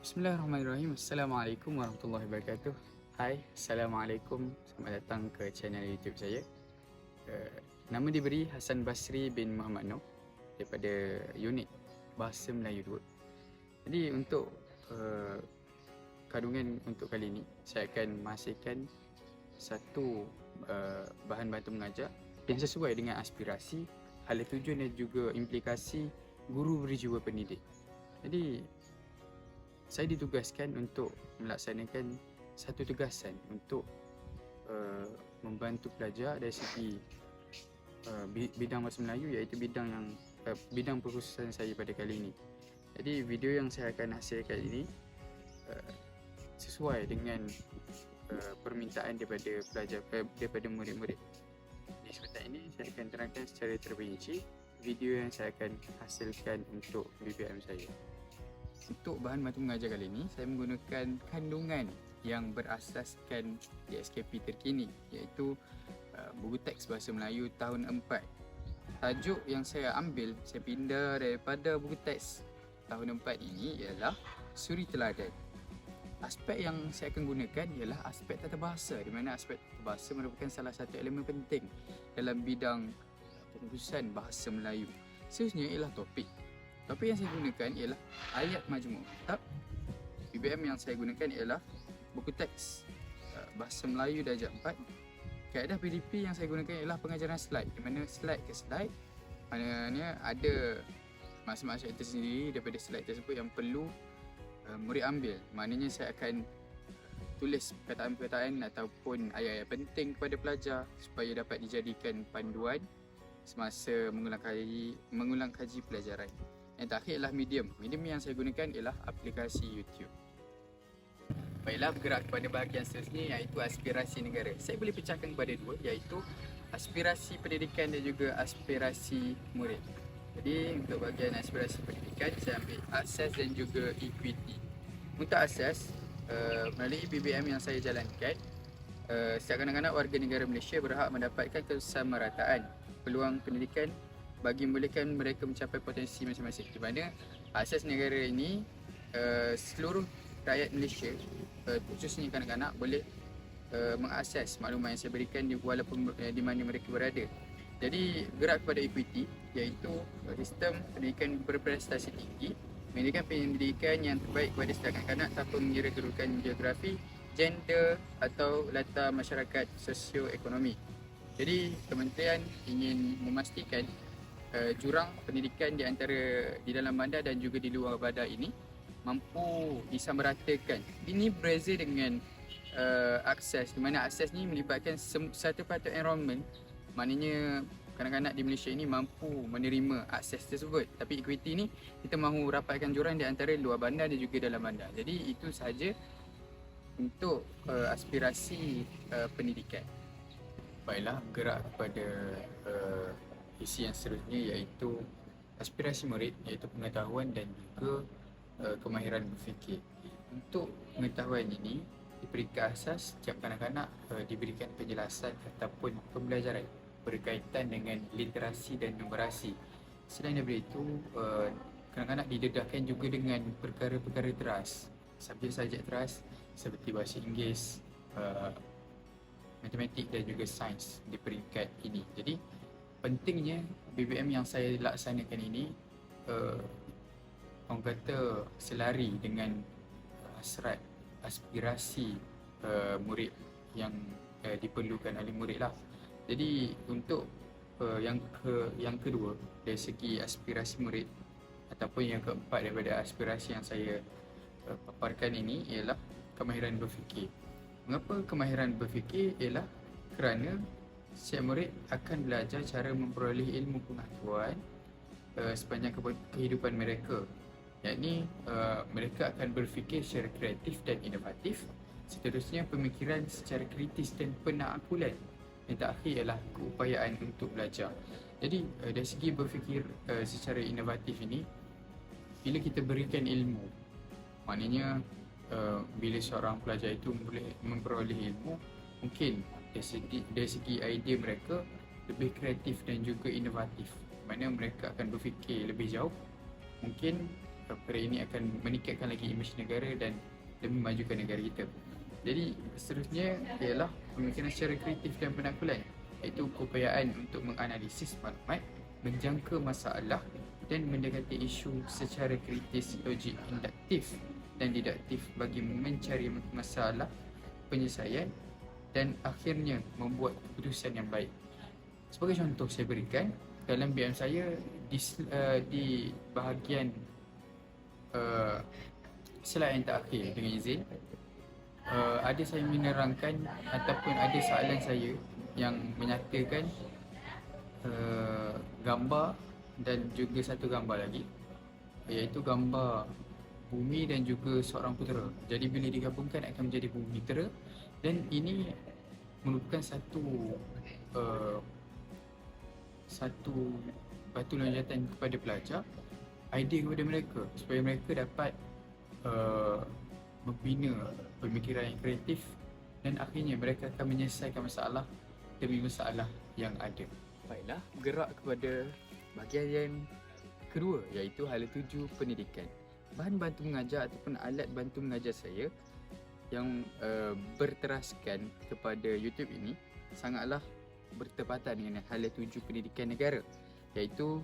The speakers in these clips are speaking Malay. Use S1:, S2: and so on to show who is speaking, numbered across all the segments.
S1: Bismillahirrahmanirrahim. Assalamualaikum warahmatullahi wabarakatuh. Hai, Assalamualaikum. Selamat datang ke channel YouTube saya. Nama diberi Hassan Basri bin Muhammad Noor daripada unit Bahasa Melayu 2. Jadi untuk kandungan untuk kali ini, saya akan menghasilkan satu bahan bantu mengajar yang sesuai dengan aspirasi, hala tujuan dan juga implikasi guru berjiwa pendidik. Jadi saya ditugaskan untuk melaksanakan satu tugasan untuk membantu pelajar dari segi bidang Bahasa Melayu, iaitu bidang perkhususan saya pada kali ini. Jadi video yang saya akan hasilkan ini sesuai dengan permintaan daripada pelajar, daripada murid-murid. Di kesempatan ini saya akan terangkan secara terperinci video yang saya akan hasilkan untuk BBM saya. Untuk bahan bantu mengajar kali ini, saya menggunakan kandungan yang berasaskan DSKP terkini, iaitu buku teks Bahasa Melayu tahun 4. Tajuk yang saya ambil, saya pindah daripada buku teks tahun 4 ini ialah Suri Teladan. Aspek yang saya akan gunakan ialah aspek tata bahasa, di mana aspek tata bahasa merupakan salah satu elemen penting dalam bidang pengkhususan Bahasa Melayu. Seterusnya ialah topik. Topik yang saya gunakan ialah ayat majmuk. BBM yang saya gunakan ialah buku teks Bahasa Melayu darjah 4. Kaedah PDP yang saya gunakan ialah pengajaran slide, di mana slide ke slide maknanya ada maksud-maksud tersendiri daripada slide tersebut yang perlu murid ambil. Maknanya saya akan tulis perkataan-perkataan ataupun ayat-ayat penting kepada pelajar supaya dapat dijadikan panduan semasa mengulang kaji pelajaran. Yang terakhir ialah medium. Medium yang saya gunakan ialah aplikasi YouTube. Baiklah, bergerak kepada bahagian seterusnya, iaitu aspirasi negara. Saya boleh pecahkan kepada dua, iaitu aspirasi pendidikan dan juga aspirasi murid. Jadi untuk bahagian aspirasi pendidikan, saya ambil akses dan juga equity. Untuk akses, melalui BBM yang saya jalankan, setiap kanak-kanak warga negara Malaysia berhak mendapatkan kesamarataan peluang pendidikan bagi membolehkan mereka mencapai potensi masing-masing. Di mana akses negara ini, seluruh rakyat Malaysia, khususnya kanak-kanak, boleh mengakses maklumat yang saya berikan walaupun di mana mereka berada. Jadi gerak kepada equity, iaitu sistem pendidikan berprestasi tinggi, memberikan pendidikan yang terbaik kepada setiap kanak-kanak tanpa mengira kedudukan geografi, gender atau latar masyarakat sosioekonomi. Jadi kementerian ingin memastikan jurang pendidikan di dalam bandar dan juga di luar bandar ini mampu disamaratakan. Ini berbeza dengan akses, di mana akses ni melibatkan satu patut enrollment, maknanya kanak-kanak di Malaysia ini mampu menerima akses tersebut. Tapi equity ni kita mahu rapatkan jurang di antara luar bandar dan juga dalam bandar. Jadi itu sahaja untuk aspirasi pendidikan. Baiklah, gerak kepada isi yang seterusnya, iaitu aspirasi murid, iaitu pengetahuan dan juga kemahiran berfikir. Untuk pengetahuan ini diberikan asas setiap kanak-kanak diberikan penjelasan ataupun pembelajaran berkaitan dengan literasi dan numerasi. Selain daripada itu, kanak-kanak didedahkan juga dengan perkara-perkara teras, subjek-subjek teras seperti bahasa Inggeris, matematik dan juga sains di peringkat ini. Jadi pentingnya BBM yang saya laksanakan ini orang kata selari dengan hasrat aspirasi murid yang diperlukan oleh murid lah. Jadi untuk yang kedua dari segi aspirasi murid ataupun yang keempat daripada aspirasi yang saya paparkan ini ialah kemahiran berfikir. Mengapa kemahiran berfikir? Ialah kerana setiap murid akan belajar cara memperoleh ilmu pengetahuan sepanjang kehidupan mereka. Yakni mereka akan berfikir secara kreatif dan inovatif. Seterusnya pemikiran secara kritis dan penaklukan. Yang terakhir ialah keupayaan untuk belajar. Jadi dari segi berfikir secara inovatif ini, bila kita berikan ilmu, maknanya bila seorang pelajar itu boleh memperoleh ilmu, mungkin dari segi idea mereka lebih kreatif dan juga inovatif, mana mereka akan berfikir lebih jauh. Mungkin perkara ini akan meningkatkan lagi imej negara dan demi memajukan negara kita. Jadi seterusnya ialah pemikiran secara kreatif dan penaklukan, iaitu keupayaan untuk menganalisis maklumat, menjangka masalah dan mendekati isu secara kritis, logik, induktif dan diduktif bagi mencari masalah, penyelesaian dan akhirnya membuat keputusan yang baik. Sebagai contoh saya berikan, dalam BM saya di bahagian slide yang terakhir dengan izin, ada saya menerangkan ataupun ada soalan saya yang menyatakan gambar dan juga satu gambar lagi, iaitu gambar bumi dan juga seorang putera. Jadi bila digabungkan akan menjadi bumi putera, dan ini merupakan satu batu loncatan kepada pelajar, idea kepada mereka supaya mereka dapat membina pemikiran yang kreatif dan akhirnya mereka akan menyelesaikan masalah demi masalah yang ada. Baiklah, bergerak kepada bahagian yang kedua, iaitu hala tuju pendidikan. Bahan bantu mengajar ataupun alat bantu mengajar saya yang berteraskan kepada YouTube ini sangatlah bertepatan dengan hala tuju pendidikan negara, iaitu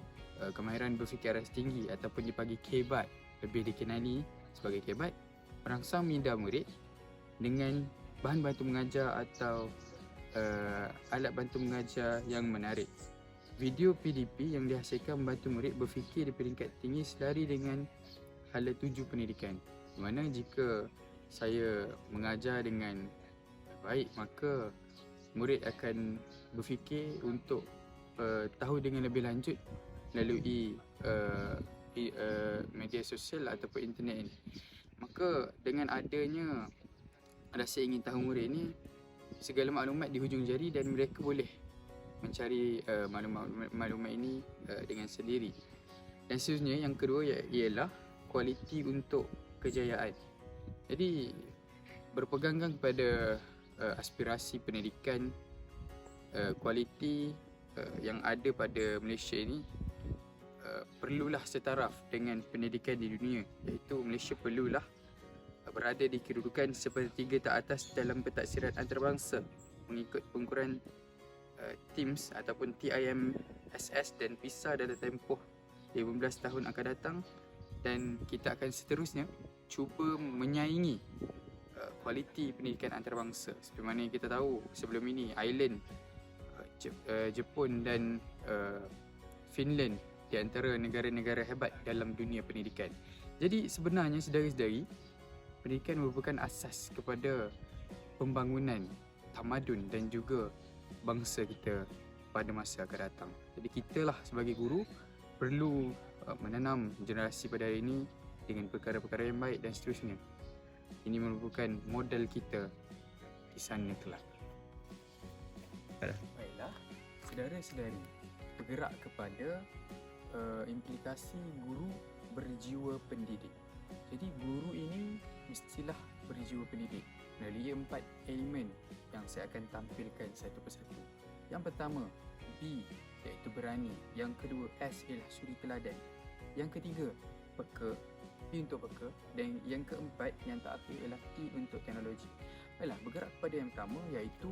S1: kemahiran berfikir aras tinggi ataupun dipanggil KBAT, lebih dikenali sebagai KBAT, merangsang minda murid dengan bahan bantu mengajar atau alat bantu mengajar yang menarik. Video PDP yang dihasilkan membantu murid berfikir di peringkat tinggi selari dengan hala tuju pendidikan, di mana jika saya mengajar dengan baik, maka murid akan berfikir untuk tahu dengan lebih lanjut melalui media sosial ataupun internet ini. Maka dengan adanya rasa ingin tahu murid ini, segala maklumat di hujung jari dan mereka boleh mencari maklumat ini dengan sendiri. Dan seterusnya, yang kedua ialah kualiti untuk kejayaan. Jadi berpegangkan kepada aspirasi pendidikan, kualiti yang ada pada Malaysia ini perlulah setaraf dengan pendidikan di dunia, iaitu Malaysia perlulah berada di kedudukan sepertiga teratas dalam pentaksiran antarabangsa mengikut pengukuran TIMSS ataupun TIMSS dan PISA dalam tempoh 15 tahun akan datang, dan kita akan seterusnya cuba menyaingi kualiti pendidikan antarabangsa. Seperti mana yang kita tahu sebelum ini, Ireland, Jepun dan Finland di antara negara-negara hebat dalam dunia pendidikan. Jadi sebenarnya saudara-saudari, pendidikan merupakan asas kepada pembangunan tamadun dan juga bangsa kita pada masa akan datang. Jadi kita lah sebagai guru perlu menanam generasi pada hari ini dengan perkara-perkara yang baik dan seterusnya. Ini merupakan modal kita di sana kelak. Baiklah, saudara-saudari, bergerak kepada implikasi guru berjiwa pendidik. Jadi guru ini mestilah berjiwa pendidik melalui 4 elemen yang saya akan tampilkan satu persatu. Yang pertama, B, iaitu berani. Yang kedua, S ialah suri teladan. Yang ketiga, peka, P untuk peka. Dan yang keempat, yang terakhir ialah T untuk teknologi. Baiklah, bergerak kepada yang pertama, iaitu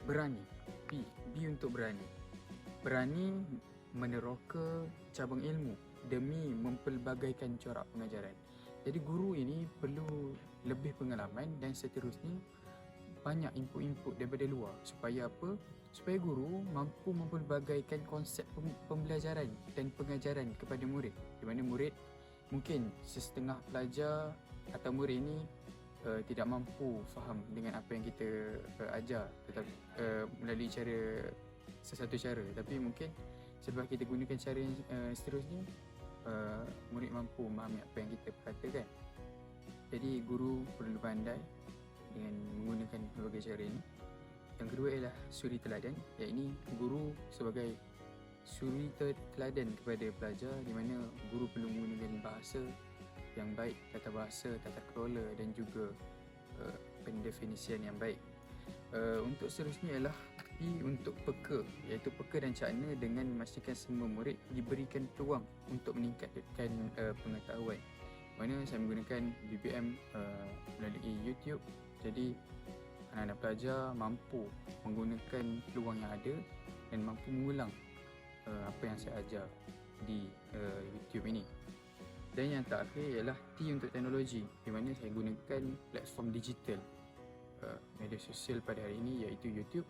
S1: berani. B untuk berani. Berani meneroka cabang ilmu demi mempelbagaikan corak pengajaran. Jadi guru ini perlu lebih pengalaman dan seterusnya banyak input-input daripada luar. Supaya apa? Supaya guru mampu mempelbagaikan konsep pembelajaran dan pengajaran kepada murid. Di mana murid mungkin setengah pelajar atau murid ini tidak mampu faham dengan apa yang kita ajar, tetapi melalui sesuatu cara. Tapi mungkin sebab kita gunakan cara yang seterusnya, murid mampu memahami apa yang kita katakan. Jadi guru perlu pandai dengan menggunakan berbagai cara ini. Yang kedua ialah suri teladan, iaitu guru sebagai suri teladan kepada pelajar, di mana guru perlu menggunakan bahasa yang baik, tata bahasa, tata kelola dan juga pendefinisian yang baik. Untuk seterusnya ialah Tapi untuk peka, iaitu peka dan cakna dengan memastikan semua murid diberikan peluang untuk meningkatkan pengetahuan. Mana saya menggunakan BBM melalui YouTube. Jadi anak-anak pelajar mampu menggunakan peluang yang ada dan mampu mengulang apa yang saya ajar di YouTube ini. Dan yang terakhir ialah T untuk teknologi, di mana saya gunakan platform digital media sosial pada hari ini iaitu YouTube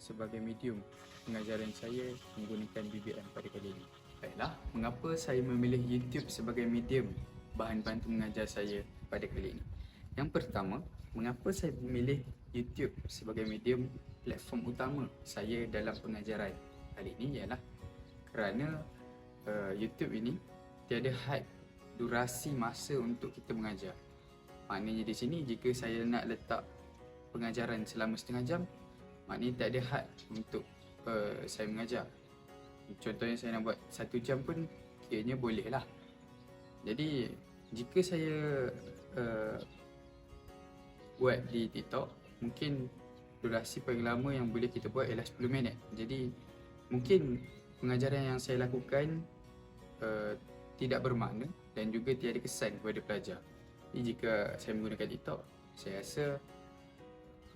S1: sebagai medium pengajaran saya menggunakan BBM pada kali ini. Baiklah, mengapa saya memilih YouTube sebagai medium bahan bantu mengajar saya pada kali ini? Yang pertama, mengapa saya memilih YouTube sebagai medium platform utama saya dalam pengajaran kali ini ialah kerana YouTube ini tiada had durasi masa untuk kita mengajar. Maknanya di sini jika saya nak letak pengajaran selama setengah jam, maknanya tak ada had untuk saya mengajar. Contohnya saya nak buat 1 jam pun kiranya boleh lah. Jadi jika saya buat di TikTok, mungkin durasi paling lama yang boleh kita buat ialah 10 minit. Jadi mungkin pengajaran yang saya lakukan tidak bermakna dan juga tiada kesan kepada pelajar. Jadi jika saya menggunakan TikTok, saya rasa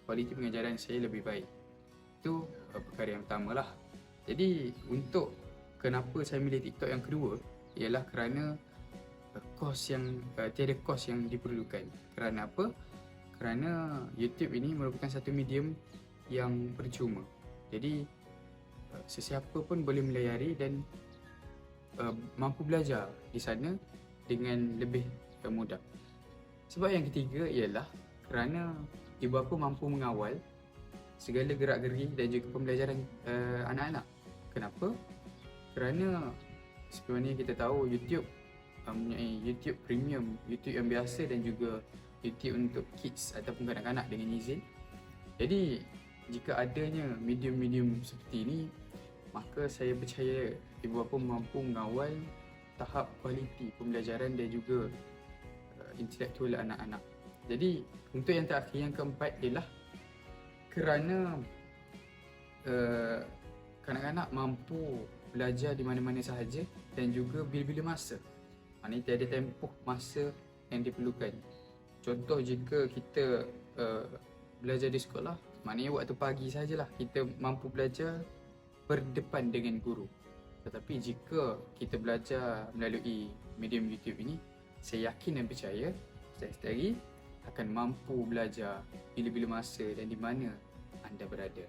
S1: kualiti pengajaran saya lebih baik. Itu perkara yang pertama lah. Jadi untuk kenapa saya milih TikTok yang kedua ialah kerana tiada kos yang diperlukan. Kerana apa? Kerana YouTube ini merupakan satu medium yang percuma. Jadi sesiapa pun boleh melayari dan mampu belajar di sana dengan lebih mudah. Sebab yang ketiga ialah kerana ibu bapa mampu mengawal segala gerak-geri dan juga pembelajaran anak-anak. Kenapa? Kerana seperti mana kita tahu YouTube mempunyai YouTube Premium, YouTube yang biasa dan juga YouTube untuk kids ataupun kanak-kanak dengan izin. Jadi jika adanya medium-medium seperti ini, maka saya percaya ibu bapa mampu mengawal tahap kualiti pembelajaran dan juga intelektual anak-anak. Jadi untuk yang terakhir, yang keempat ialah kerana kanak-kanak mampu belajar di mana-mana sahaja dan juga bila-bila masa. Maknanya tiada tempoh masa yang diperlukan. Contoh jika kita belajar di sekolah, maknanya waktu pagi sajalah kita mampu belajar berdepan dengan guru. Tetapi jika kita belajar melalui medium YouTube ini, saya yakin dan percaya saya sendiri akan mampu belajar bila-bila masa dan di mana anda berada.